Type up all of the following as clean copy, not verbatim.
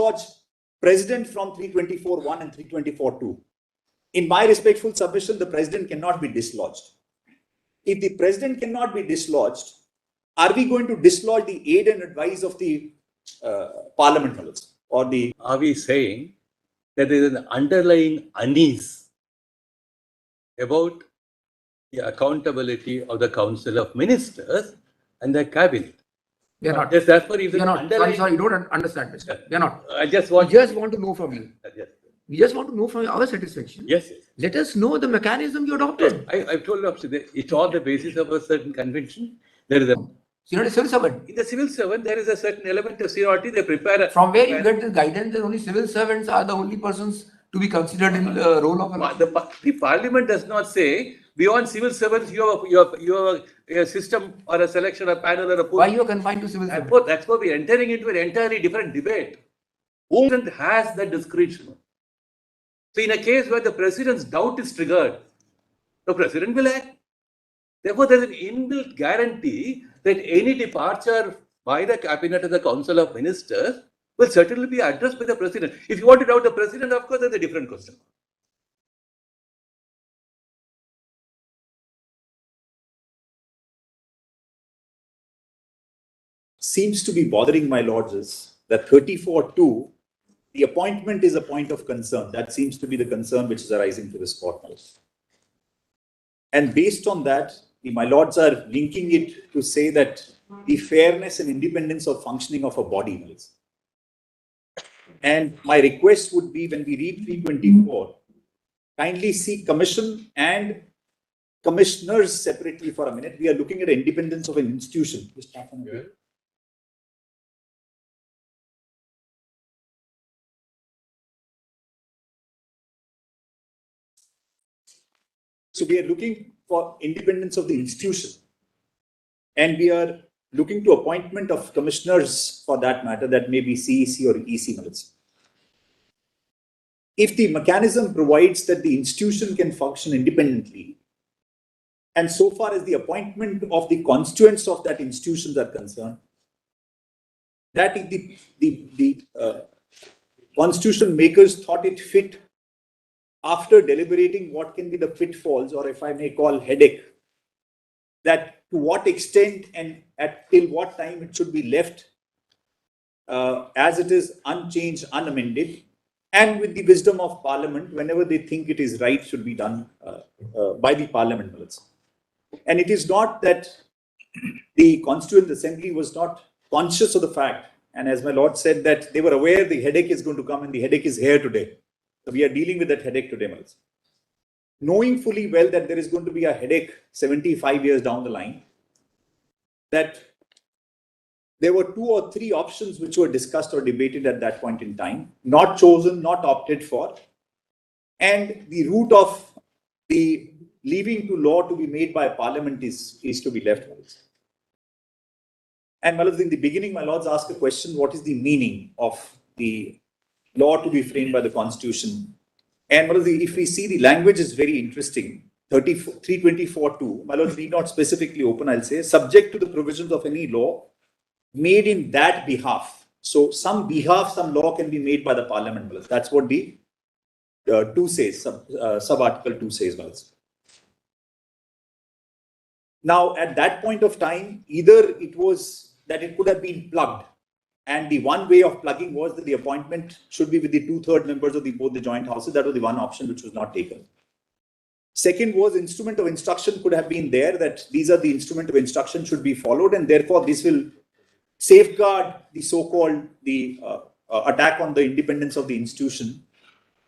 dislodge president from 324(1) and 324(2). In my respectful submission, the president cannot be dislodged. If the president cannot be dislodged, are we going to dislodge the aid and advice of the parliament? Or the... Are we saying that there is an underlying unease about the accountability of the Council of Ministers and the Cabinet? We are not. Yes, that's what even. We are not. I'm sorry, you don't understand, Mr. We are not. I just want. We just want to know from you. Yes. We just want to know from our satisfaction. Yes. Let us know the mechanism you adopted. I've told you, it's on the basis of a certain convention. There is a. You're not a civil servant. In the civil servant, there is a certain element of seniority. They prepare. From where you get the guidance that only civil servants are the only persons to be considered in the role of the parliament does not say beyond civil servants you have a system or a selection, a panel or a pool. Why you are confined to civil servants? That's why we are entering into an entirely different debate. Who has that discretion? So in a case where the president's doubt is triggered, the president will act. Therefore, there is an inbuilt guarantee that any departure by the cabinet and the council of ministers will certainly be addressed by the president. If you want to doubt the president, of course, that's a different question. Seems to be bothering my lords is that 34(2), the appointment is a point of concern. That seems to be the concern which is arising to this court. And based on that, my lords are linking it to say that the fairness and independence of functioning of a body. And my request would be, when we read 324, kindly see commission and commissioners separately for a minute. We are looking at independence of an institution. So we are looking for independence of the institution, and we are looking to appointment of commissioners for that matter, that may be CEC or EC minutes. If the mechanism provides that the institution can function independently, and so far as the appointment of the constituents of that institutions are concerned, that if the constitution makers thought it fit, after deliberating what can be the pitfalls, or if I may call headache, that to what extent and till what time it should be left as it is, unchanged, unamended, and with the wisdom of Parliament, whenever they think it is right, should be done by the Parliament. And it is not that the Constituent Assembly was not conscious of the fact, and as my Lord said, that they were aware the headache is going to come, and the headache is here today. So we are dealing with that headache today, knowing fully well that there is going to be a headache 75 years down the line, that there were 2 or 3 options which were discussed or debated at that point in time, not chosen, not opted for, and the route of the leaving to law to be made by Parliament is to be left. And in the beginning, my lords asked a question: what is the meaning of the law to be framed by the Constitution? And if we see, the language is very interesting. 324(2), my lords need not specifically open, I'll say, subject to the provisions of any law made in that behalf. So some behalf, some law can be made by the Parliament. That's what the 2 says, sub-article 2 says. Now, at that point of time, either it was that it could have been plugged, and the one way of plugging was that the appointment should be with the 2/3 members of both the joint houses. That was the one option which was not taken. Second was instrument of instruction could have been there, that these are the instrument of instruction should be followed, and therefore this will safeguard the so-called attack on the independence of the institution.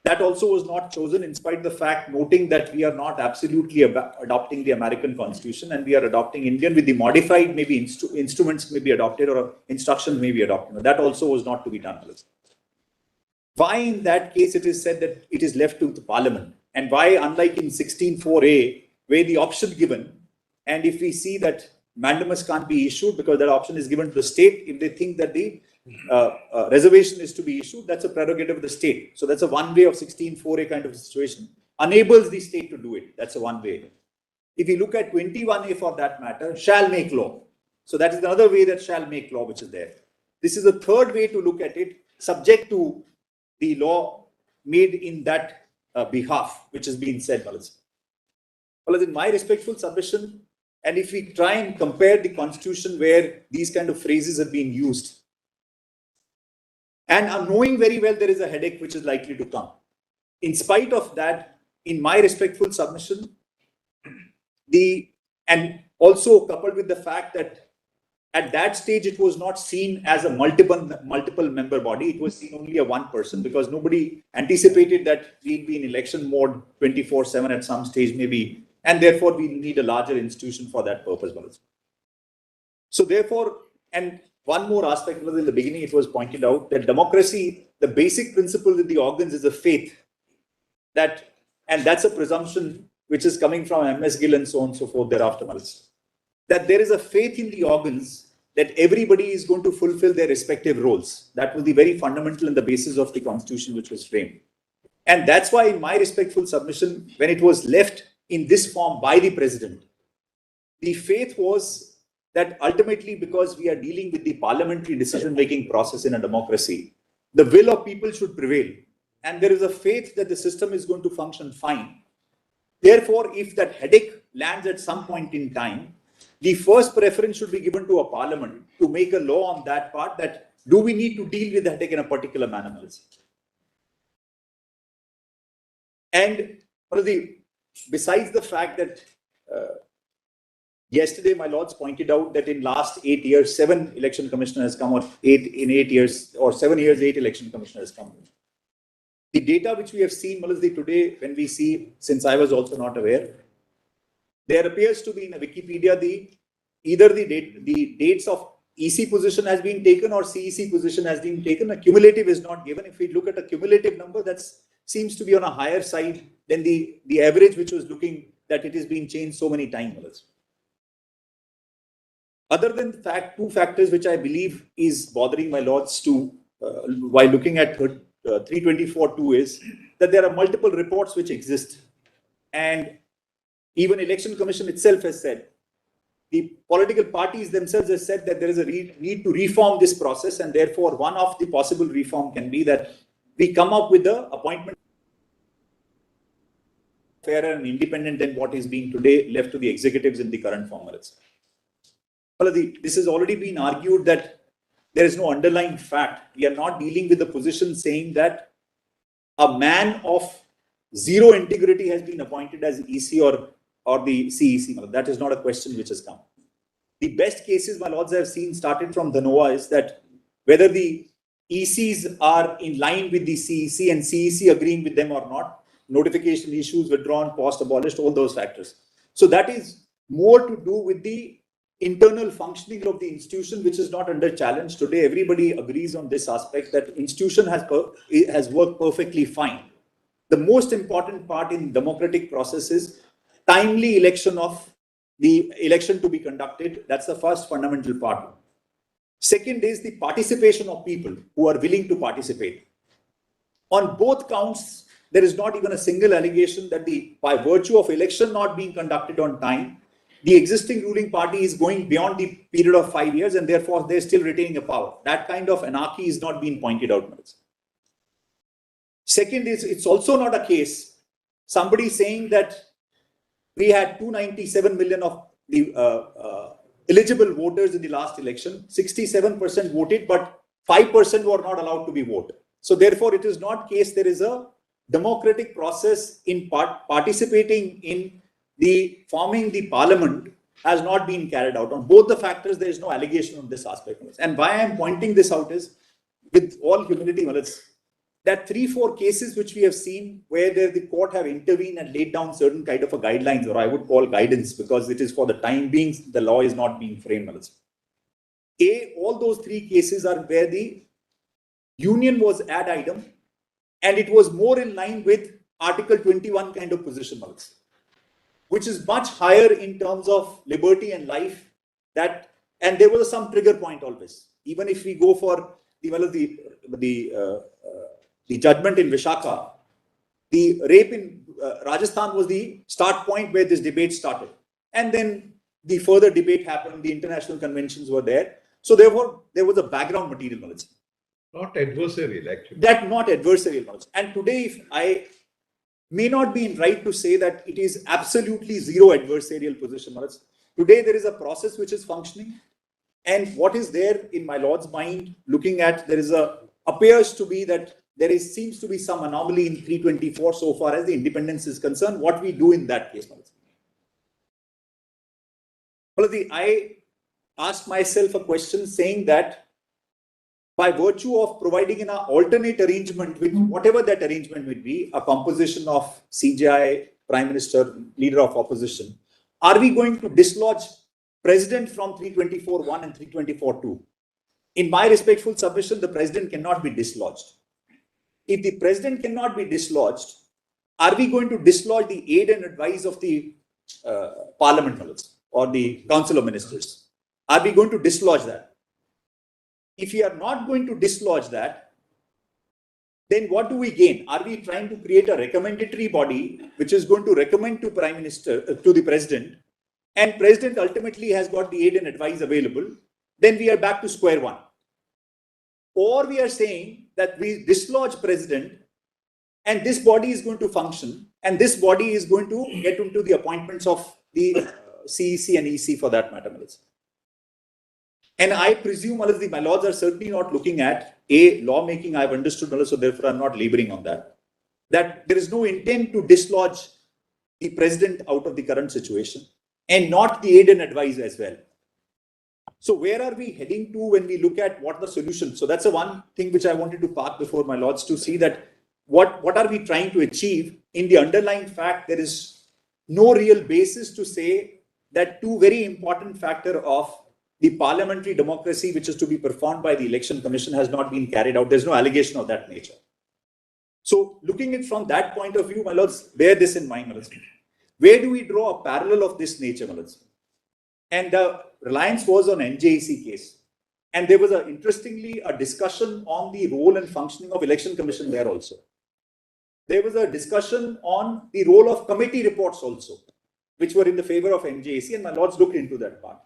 That also was not chosen, in spite of the fact, noting that we are not absolutely adopting the American Constitution, and we are adopting Indian with the modified, maybe instruments may be adopted or instructions may be adopted. That also was not to be done. Why in that case it is said that it is left to the Parliament, and why, unlike in 16(4)(a), where the option given, and if we see that mandamus can't be issued because that option is given to the state, if they think that the reservation is to be issued, that's a prerogative of the state. So that's a one way of 16(4)(a) kind of a situation. Enables the state to do it. That's a one way. If you look at 21(a) for that matter, shall make law. So that is another way that shall make law which is there. This is a third way to look at it. subject to the law made in that behalf, which has been said, Well, in my respectful submission, and if we try and compare the constitution where these kind of phrases have been used, and I'm knowing very well there is a headache which is likely to come. In spite of that, in my respectful submission, and also coupled with the fact that at that stage it was not seen as a multiple member body, it was seen only a one person, because nobody anticipated that we'll be in election mode 24/7 at some stage maybe, and therefore we need a larger institution for that purpose. So therefore, and one more aspect was in the beginning, it was pointed out that democracy, the basic principle in the organs is a faith that, and that's a presumption which is coming from MS Gill and so on and so forth thereafter, that there is a faith in the organs that everybody is going to fulfill their respective roles. That was the very fundamental and the basis of the constitution which was framed. And that's why in my respectful submission, when it was left in this form by the president, the faith was that ultimately, because we are dealing with the parliamentary decision-making process in a democracy, the will of people should prevail. And there is a faith that the system is going to function fine. Therefore, if that headache lands at some point in time, the first preference should be given to a parliament to make a law on that part, that do we need to deal with the headache in a particular manner. And besides the fact that yesterday my lords pointed out that in last 8 years, 7 election commissioners has come, or 8 years, or 7 years, 8 election commissioners has come. The data which we have seen, today, when we see, since I was also not aware, there appears to be in a Wikipedia, either the dates of EC position has been taken or CEC position has been taken. A cumulative is not given. If we look at a cumulative number, that seems to be on a higher side than the average, which was looking that it has been changed so many times. Other than the fact, 2 factors which I believe is bothering my lords to while looking at 324(2) is that there are multiple reports which exist, and even Election Commission itself has said, the political parties themselves have said that there is a need to reform this process, and therefore one of the possible reform can be that we come up with the appointment fairer and independent than what is being today left to the executives in the current formulas. This has already been argued that there is no underlying fact. We are not dealing with the position saying that a man of zero integrity has been appointed as EC or the CEC. That is not a question which has come. The best cases my lords have seen started from Dhanova is that whether the ECs are in line with the CEC and CEC agreeing with them or not, notification issues, withdrawn, post abolished, all those factors. So that is more to do with the internal functioning of the institution, which is not under challenge today. Everybody agrees on this aspect, that institution has worked perfectly fine. The most important part in democratic process is timely election of the election to be conducted. That's the first fundamental part. Second is the participation of people who are willing to participate. On both counts, there is not even a single allegation that by virtue of election not being conducted on time, the existing ruling party is going beyond the period of 5 years and therefore they're still retaining a power. That kind of anarchy is not being pointed out. Second is, it's also not a case, somebody saying that we had 297 million of the eligible voters in the last election, 67% voted, but 5% were not allowed to be voted. So therefore, it is not case there is a democratic process in participating in the forming the parliament has not been carried out. On both the factors, there is no allegation on this aspect. And why I am pointing this out is, with all humility, that 3-4 cases which we have seen where the court have intervened and laid down certain kind of a guidelines, or I would call guidance, because it is for the time being, the law is not being framed. All those 3 cases are where the union was ad idem and it was more in line with Article 21 kind of position, which is much higher in terms of liberty and life. And there was some trigger point always. Even if we go for the judgment in Vishaka, the rape in Rajasthan was the start point where this debate started. And then the further debate happened, the international conventions were there. So therefore, there was a background material knowledge. Not adversarial, actually. That not adversarial knowledge. And today, if I may not be in right to say that it is absolutely zero adversarial position. Today, there is a process which is functioning. And what is there in my Lord's mind, looking at, appears to be that seems to be some anomaly in 324 so far as the independence is concerned. What we do in that case, I asked myself a question saying that by virtue of providing an alternate arrangement, which whatever that arrangement would be, a composition of CJI, Prime Minister, Leader of Opposition, are we going to dislodge President from 324.1 and 324.2? In my respectful submission, the President cannot be dislodged. If the President cannot be dislodged, are we going to dislodge the aid and advice of the Parliament or the Council of Ministers? Are we going to dislodge that? If we are not going to dislodge that, then what do we gain? Are we trying to create a recommendatory body which is going to recommend to Prime Minister, to the President, and President ultimately has got the aid and advice available? Then we are back to square one. Or we are saying that we dislodge President and this body is going to function and this body is going to get into the appointments of the CEC and EC for that matter. And I presume, my lords are certainly not looking at lawmaking. I've understood, so therefore I'm not laboring on that. That there is no intent to dislodge the President out of the current situation and not the aid and advice as well. So where are we heading to when we look at what the solution? So that's the one thing which I wanted to park before my lords to see that what are we trying to achieve? In the underlying fact, there is no real basis to say that two very important factors of the parliamentary democracy, which is to be performed by the Election Commission, has not been carried out. There's no allegation of that nature. So looking at it from that point of view, my lords, bear this in mind, my lords. Where do we draw a parallel of this nature, my lords? And the reliance was on NJEC case. And there was interestingly a discussion on the role and functioning of Election Commission there also. There was a discussion on the role of committee reports also, which were in the favor of NJEC, and my lords looked into that part.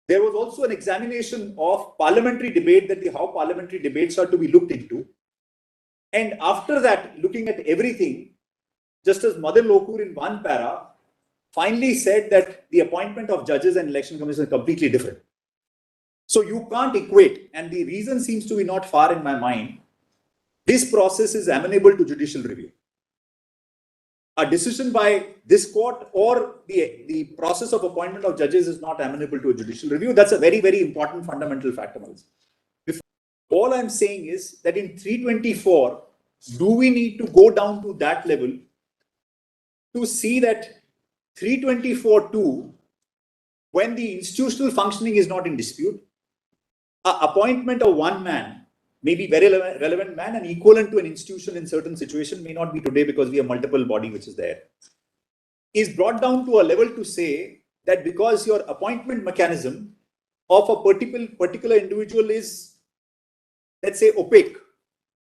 There was also an examination of parliamentary debate, that how parliamentary debates are to be looked into. And after that, looking at everything, Justice Madan Lokur in one para finally said that the appointment of judges and Election Commission is completely different. So you can't equate, and the reason seems to be not far in my mind. This process is amenable to judicial review. A decision by this court or the process of appointment of judges is not amenable to a judicial review. That's a very, very important fundamental factor. All I'm saying is that in 324, do we need to go down to that level to see that 324.2, when the institutional functioning is not in dispute, appointment of one man may be very relevant man and equivalent to an institution in certain situation, may not be today because we have multiple body which is there, is brought down to a level to say that because your appointment mechanism of a particular individual is, let's say, opaque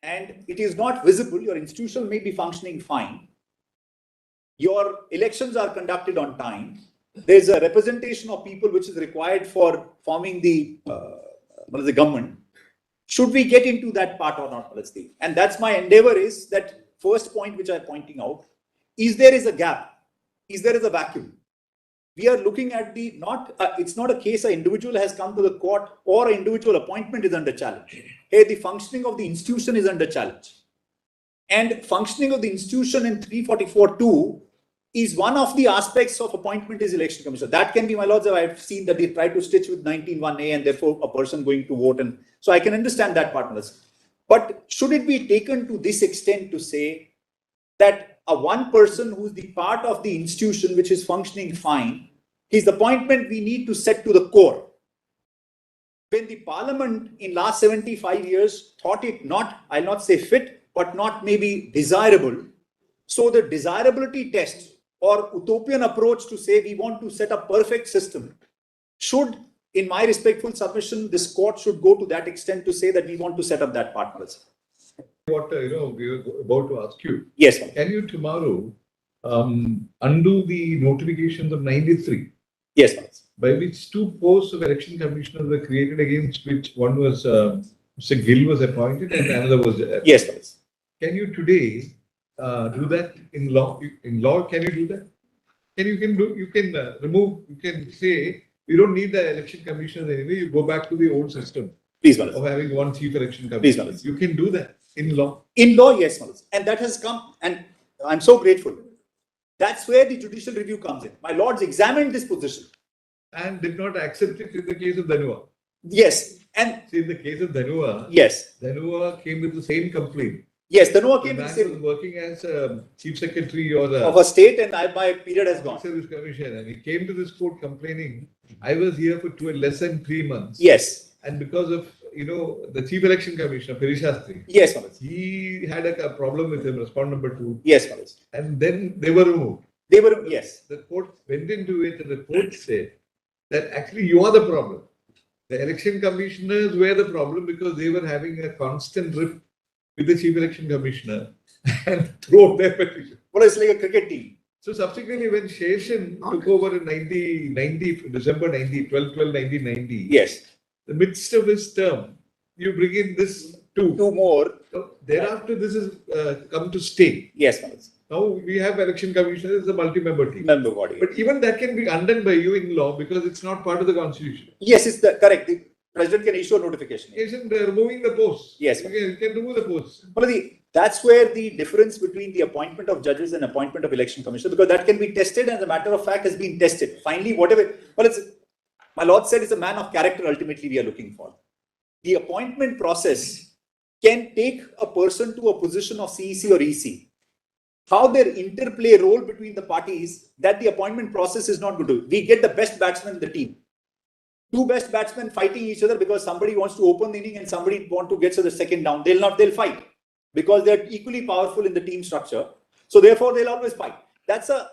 and it is not visible, your institution may be functioning fine, your elections are conducted on time, there's a representation of people which is required for forming the government. Should we get into that part or not? And that's my endeavor, is that first point which I'm pointing out, is there is a gap, is there is a vacuum. We are looking at it's not a case an individual has come to the court or an individual appointment is under challenge. Hey, the functioning of the institution is under challenge. And functioning of the institution in 344.2 is one of the aspects of appointment is Election Commission. That can be, my lords, I've seen that they try to stitch with 19.1a and therefore a person going to vote. And so I can understand that part. But should it be taken to this extent to say that a one person who's the part of the institution which is functioning fine, his appointment we need to set to the core? When the parliament in last 75 years thought it not, I'll not say fit, but not maybe desirable. So the desirability test or utopian approach to say we want to set a perfect system should, in my respectful submission, this court should go to that extent to say that we want to set up that partners. What we were about to ask you. Yes, sir. Can you tomorrow undo the notifications of 93? Yes, sir. By which two posts of election commissioners were created, against which one was Mr. Gill was appointed and another was. Yes, Malas. Can you today do that in law? In law, can you do that? You can remove, you can say, we don't need the election commissioners anyway, you go back to the old system. Please, Malas. Of having one chief election Please, commissioner. Malas. You can do that in law. In law, yes, Malas. And that has come, and I'm so grateful. That's where the judicial review comes in. My lords examined this position. And did not accept it in the case of Dhanua. Yes. And see, in the case of Dhanua, yes, Dhanua came with the same complaint. Yes, Dhanua came the with man the same. was working as chief secretary or Of a state, and my period has gone. Service commission, and he came to this court complaining, I was here for less than 3 months. Yes. And because of, the chief election commissioner, Perishastri. Yes, Malas. He had a problem with him, respond number 2. Yes, Malas. And then they were removed. They were, yes. The court went into it and the court said that actually you are the problem. The election commissioners were the problem because they were having a constant rift with the chief election commissioner and throw their petition. Well, it's like a cricket team. So subsequently, when Sheshan took over in December 1990, yes, the midst of his term, you bring in this two more. So thereafter, this has come to stay. Yes, Malas. Now we have election commissioners, it's a multi-member team. Member body. But even that can be undone by you in law because it's not part of the constitution. Yes, it's correct. The president can issue a notification. Isn't removing the posts? Yes, you can remove the posts. Well, that's where the difference between the appointment of judges and appointment of election commissioners, because that can be tested, and as a matter of fact, has been tested. Finally, whatever. Well, my lord said, it's a man of character. Ultimately, we are looking for. The appointment process can take a person to a position of CEC or EC. How their interplay role between the parties, that the appointment process is not good to. We get the best batsmen in the team. 2 best batsmen fighting each other because somebody wants to open the inning and somebody wants to get to the second down. They'll fight because they're equally powerful in the team structure. So therefore, they'll always fight. That's a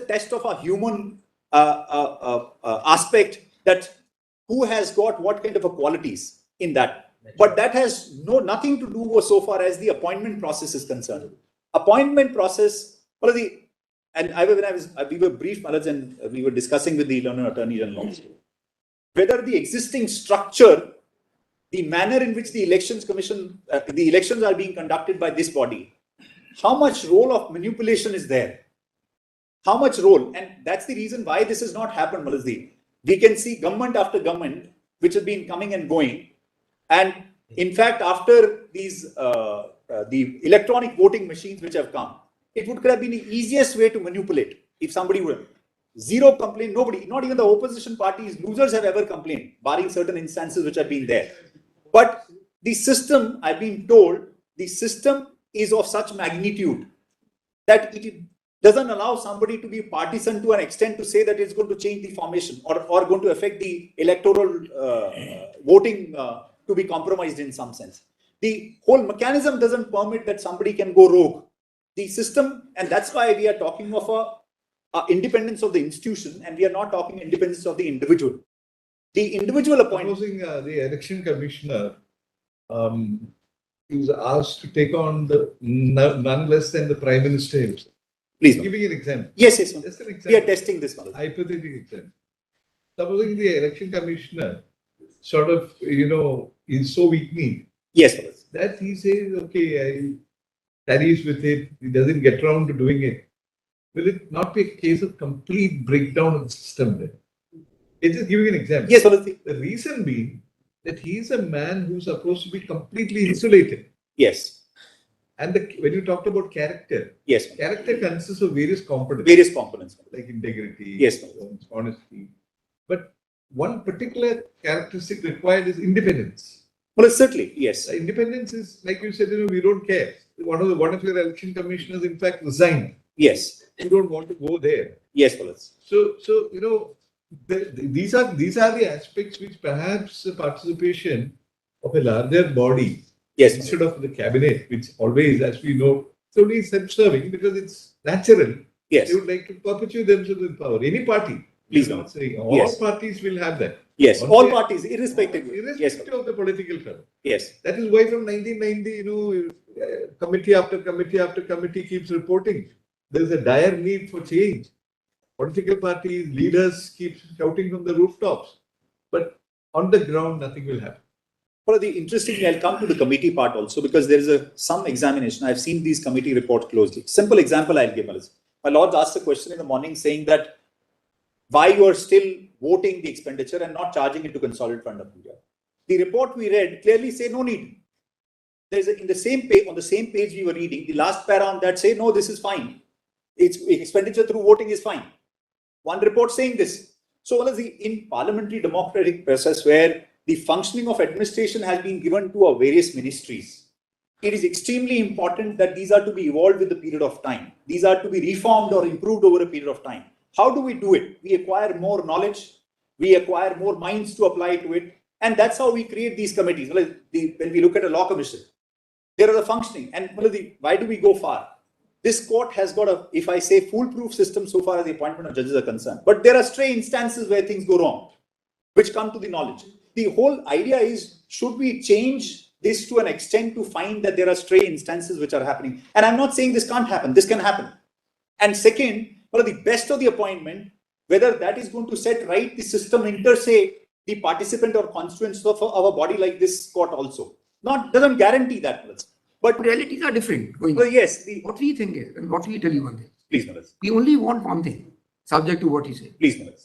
test of a human aspect, that who has got what kind of a qualities in that. But that has nothing to do so far as the appointment process is concerned. Appointment process, we were briefed, Maharaj, and we were discussing with the Learned Attorney General whether the existing structure, the manner in which the elections commission, the elections are being conducted by this body, how much role of manipulation is there? How much role? And that's the reason why this has not happened, Maharaj. We can see government after government which have been coming and going. And in fact, after these the electronic voting machines which have come, it would have been the easiest way to manipulate. If somebody would, zero complaint, nobody, not even the opposition parties, losers have ever complained, barring certain instances which have been there. But the system, I've been told, the system is of such magnitude that it doesn't allow somebody to be partisan to an extent to say that it's going to change the formation or going to affect the electoral voting to be compromised in some sense. The whole mechanism doesn't permit that somebody can go rogue. The system, and that's why we are talking of a independence of the institution, and we are not talking independence of the individual. The individual appointment. Supposing the election commissioner is asked to take on none less than the prime minister himself. Please. Giving an example. Yes. Just an example. We are testing this one. Hypothetical example. Supposing the election commissioner sort of, is so weak-kneed. Yes, that he says, okay, I tarries with it, he doesn't get around to doing it. Will it not be a case of complete breakdown of the system then? It's just giving an example. Yes, Maharaj. The reason being that he's a man who's supposed to be completely insulated. Yes. And when you talked about character, yes, character consists of various components. Various components. Like integrity, yes, honesty. But one particular characteristic required is independence. Well, certainly, yes. Independence is, like you said, we don't care. One of your election commissioners, in fact, resigned. Yes. You don't want to go there. Yes, Maharaj. So these are the aspects which perhaps the participation of a larger body, yes, instead of the cabinet, which always, as we know, it's only self-serving because it's natural. Yes. They would like to perpetuate themselves in power. Any party. Please not saying all parties will have that. Yes, all parties, irrespective of the political color. Yes. That is why from 1990, committee after committee after committee keeps reporting. There is a dire need for change. Political parties, leaders keep shouting from the rooftops. But on the ground, nothing will happen. Well, interestingly, I'll come to the committee part also because there is some examination. I've seen these committee reports closely. Simple example I'll give. My Lords asked a question in the morning saying that why you are still voting the expenditure and not charging it to Consolidated Fund of India. The report we read clearly say no need. There's in the same page, on the same page we were reading, the last para on that say, no, this is fine. It's expenditure through voting is fine. One report saying this. So in parliamentary democratic process where the functioning of administration has been given to our various ministries, it is extremely important that these are to be evolved with the period of time. These are to be reformed or improved over a period of time. How do we do it? We acquire more knowledge, we acquire more minds to apply to it, and that's how we create these committees. When we look at a law commission, there are the functioning, and why do we go far? This court has got a, if I say, foolproof system so far as the appointment of judges are concerned. But there are stray instances where things go wrong, which come to the knowledge. The whole idea is, should we change this to an extent to find that there are stray instances which are happening? And I'm not saying this can't happen. This can happen. And second, the best of the appointment, whether that is going to set right the system inter, say, the participant or constituents of a body like this court also. Doesn't guarantee that. But realities are different. Yes. What we think is, and what we tell you one thing. Please, Maharaj. We only want one thing, subject to what you say. Please, Maharaj.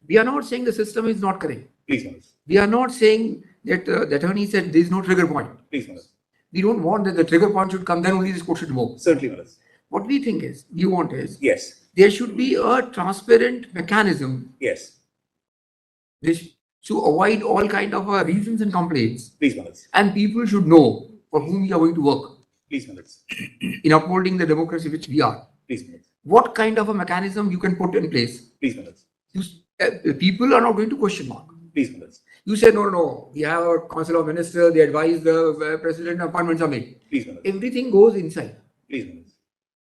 We are not saying the system is not correct. Please, Maharaj. We are not saying that the attorney said there is no trigger point. Please, Maharaj. We don't want that the trigger point should come, then only this court should move. Certainly, Maharaj. What we think is, we want is, yes, there should be a transparent mechanism. Yes. To avoid all kind of reasons and complaints. Please, Maharaj. And people should know for whom we are going to work. Please, Maharaj. In upholding the democracy which we are. Please, Maharaj. What kind of a mechanism you can put in place? Please, Maharaj. People are not going to question mark. Please, Maharaj. You say, no, we have a council of ministers, they advise the president, appointments are made. Please, Maharaj. Everything goes inside. Please, Maharaj.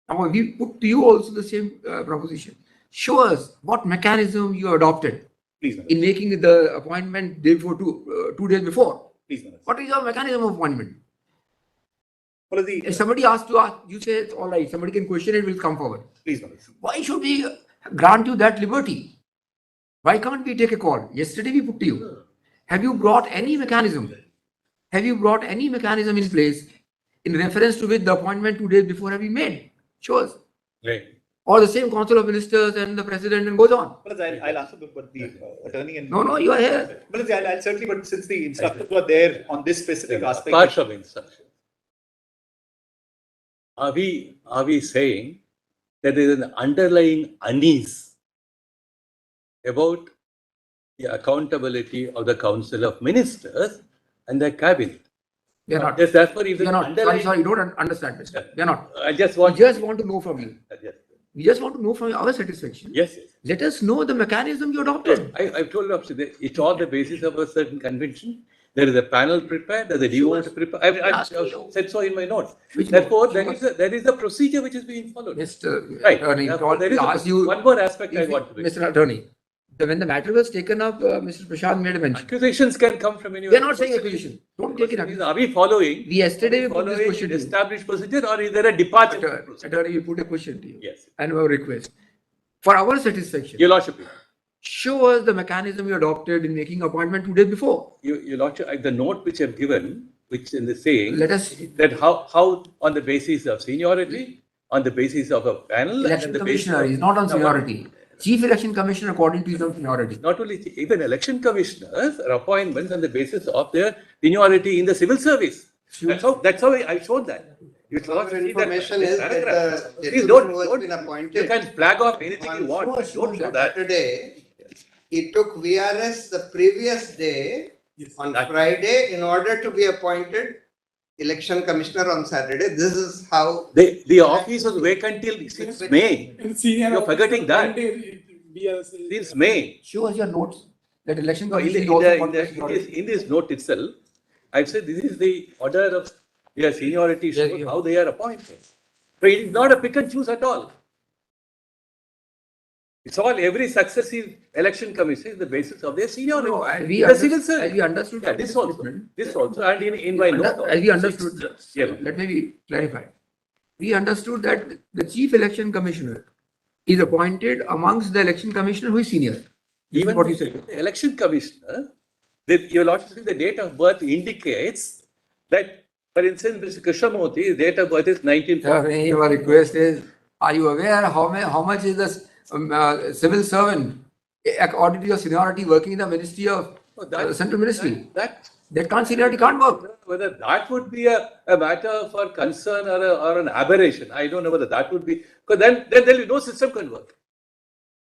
Now, we put to you also the same proposition. Show us what mechanism you adopted. Please, Maharaj. In making the appointment day before 2 days before. Please, Maharaj. What is your mechanism of appointment? Well, if somebody asks to ask, you say it's all right. Somebody can question it, will come forward. Please, Maharaj. Why should we grant you that liberty? Why can't we take a call? Yesterday we put to you. Have you brought any mechanism? Have you brought any mechanism in place in reference to which the appointment 2 days before have been made? Show us. Right. Or the same council of ministers and the president and goes on. I'll answer, but the attorney and... No, you are here. I'll certainly, but since the instructors were there on this specific aspect... Part of instruction. Are we saying that there is an underlying unease about the accountability of the Council of Ministers and the Cabinet? We are not. Yes, that's what even we are not. Sorry, you don't understand this. We are not. I just We want just want to know from you. Yes. We just want to know from our satisfaction. Yes. Let us know the mechanism you adopted. I've told you, it's all the basis of a certain convention. There is a panel prepared, there's a DO to prepare. I've said so in my notes. Therefore, there is a procedure which is being followed. Mr. Right. Attorney, There is one more aspect I want to make. Mr. Attorney, when the matter was taken up, Mr. Prashant made a mention. Accusations can come from anywhere. We are not saying accusation. Don't take it up. Are we following? Yesterday we put this Following question to you. established procedure, or is there a departure? Attorney, we put a question to you. Yes. And our request. For our satisfaction, Your Lordship. show us the mechanism you adopted in making appointment 2 days before. Your Lordship, the note which I've given, which in the saying, Let us. that how on the basis of seniority, on the basis of a panel, Election and the basis commissioner is not on seniority. Chief election commissioner according to his own seniority. not only even election commissioners are appointments on the basis of their seniority in the civil service. That's how I showed that. You Our information is that the Please gentleman who has been appointed. You can flag off anything you want. Don't do that. Saturday, he took VRS the previous day on Friday in order to be appointed election commissioner on Saturday. This is how. The office was vacant till since May. You're forgetting that. Since May. Show us your notes that election No, commission is also called by in this note itself, I've said this is the order of their seniority, shows how they are appointed. So it is not a pick and choose at all. It's all every successive election commission is the basis of their seniority. No, The civil service. we understood. Yeah, this also, and in my note. As we understood, Yeah. let me clarify. We understood that the chief election commissioner is appointed amongst the election commissioner who is senior. This is Even what you said. the election commissioner You'll also see the date of birth indicates that, for instance, Mr. Krishnamurthi's date of birth is 1940. Your request is, are you aware how much is the civil servant according to your seniority working in the ministry of central ministry? That seniority can't work. Whether that would be a matter for concern or an aberration, I don't know whether that would be, because then there'll be no system can work.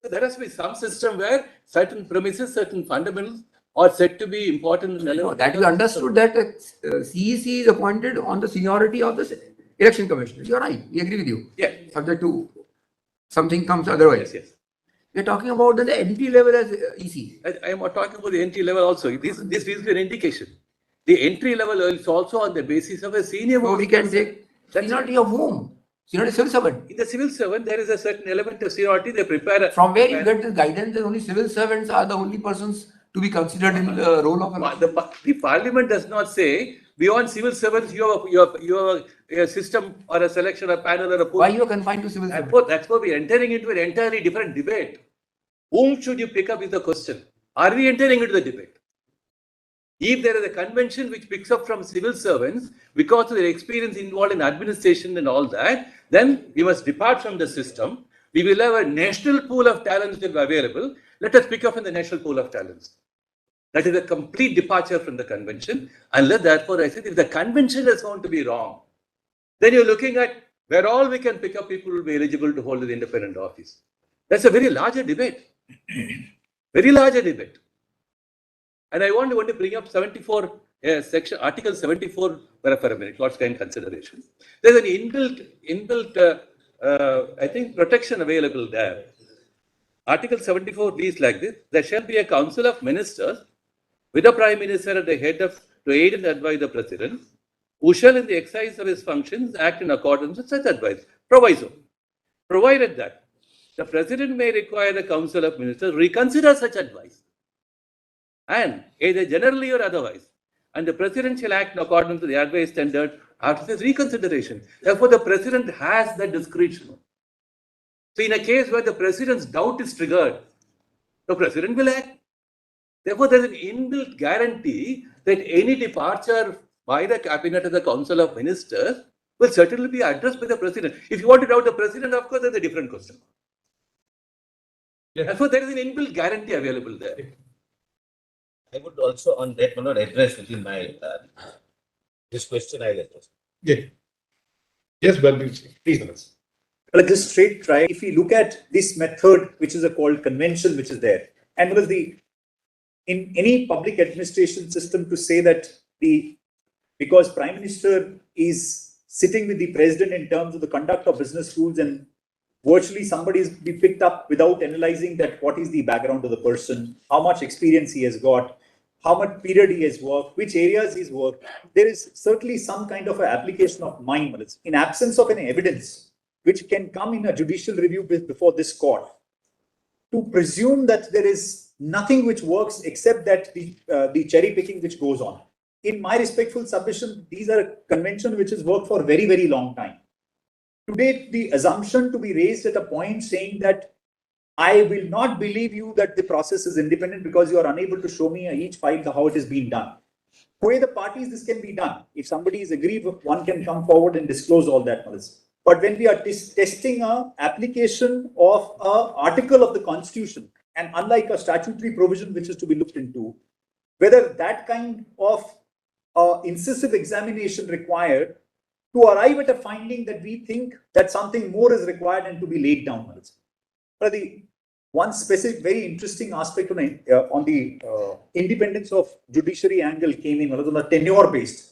So there has to be some system where certain premises, certain fundamentals are said to be important. No, that is understood that CEC is appointed on the seniority of the election commissioner. You're right. We agree with you. Yeah. Subject to something comes otherwise. Yes. We're talking about the entry level as EC. I am talking about the entry level also. This gives you an indication. The entry level is also on the basis of a senior. So we can take seniority of whom? Seniority civil servant. In the civil servant, there is a certain element of seniority. They prepare. From where you get the guidance that only civil servants are the only persons to be considered in the role of the parliament does not say beyond civil servants you have a system or a selection, a panel or a pool. Why you are confined to civil servants? That's why we are entering into an entirely different debate. Whom should you pick up is the question. Are we entering into the debate? If there is a convention which picks up from civil servants because of their experience involved in administration and all that, then we must depart from the system. We will have a national pool of talents that will be available. Let us pick up in the national pool of talents. That is a complete departure from the convention. Unless, therefore, I said, if the convention is found to be wrong, then you're looking at where all we can pick up people will be eligible to hold the independent office. That's a very larger debate. Very larger debate. And I want to bring up 74, section, Article 74 for a minute, Lord's kind consideration. There's an inbuilt I think, protection available there. Article 74 reads like this: there shall be a council of ministers with the Prime Minister at the head of to aid and advise the President, who shall in the exercise of his functions act in accordance with such advice. Proviso. Provided that the President may require the Council of Ministers reconsider such advice, and either generally or otherwise, and the President shall act in accordance with the advice tendered after this reconsideration. Therefore, the President has the discretion. So, in a case where the President's doubt is triggered, the President will act. Therefore, there is an inbuilt guarantee that any departure by the Cabinet or the Council of Ministers will certainly be addressed by the President. If you want to doubt the President, of course, that's a different question. Yeah. Therefore, there is an inbuilt guarantee available there. I would also on that one address within my this question I'll address. Yeah. Yes, but please. Like just straight try. If we look at this method, which is a called convention, which is there, and because in any public administration system to say that because Prime Minister is sitting with the President in terms of the conduct of business rules, and virtually somebody is be picked up without analyzing that what is the background of the person, how much experience he has got, how much period he has worked, which areas he's worked. There is certainly some kind of an application of mind. In absence of any evidence which can come in a judicial review before this court, to presume that there is nothing which works except that the cherry picking which goes on. In my respectful submission, these are a convention which has worked for a very, very long time. Today, the assumption to be raised at a point saying that I will not believe you that the process is independent because you are unable to show me each file how it is being done. For the parties, this can be done. If somebody is aggrieved, one can come forward and disclose all that knowledge. But when we are testing an application of an article of the Constitution, and unlike a statutory provision which is to be looked into, whether that kind of incisive examination required to arrive at a finding that we think that something more is required and to be laid down. But the one specific, very interesting aspect on the independence of judiciary angle came in on the tenure based.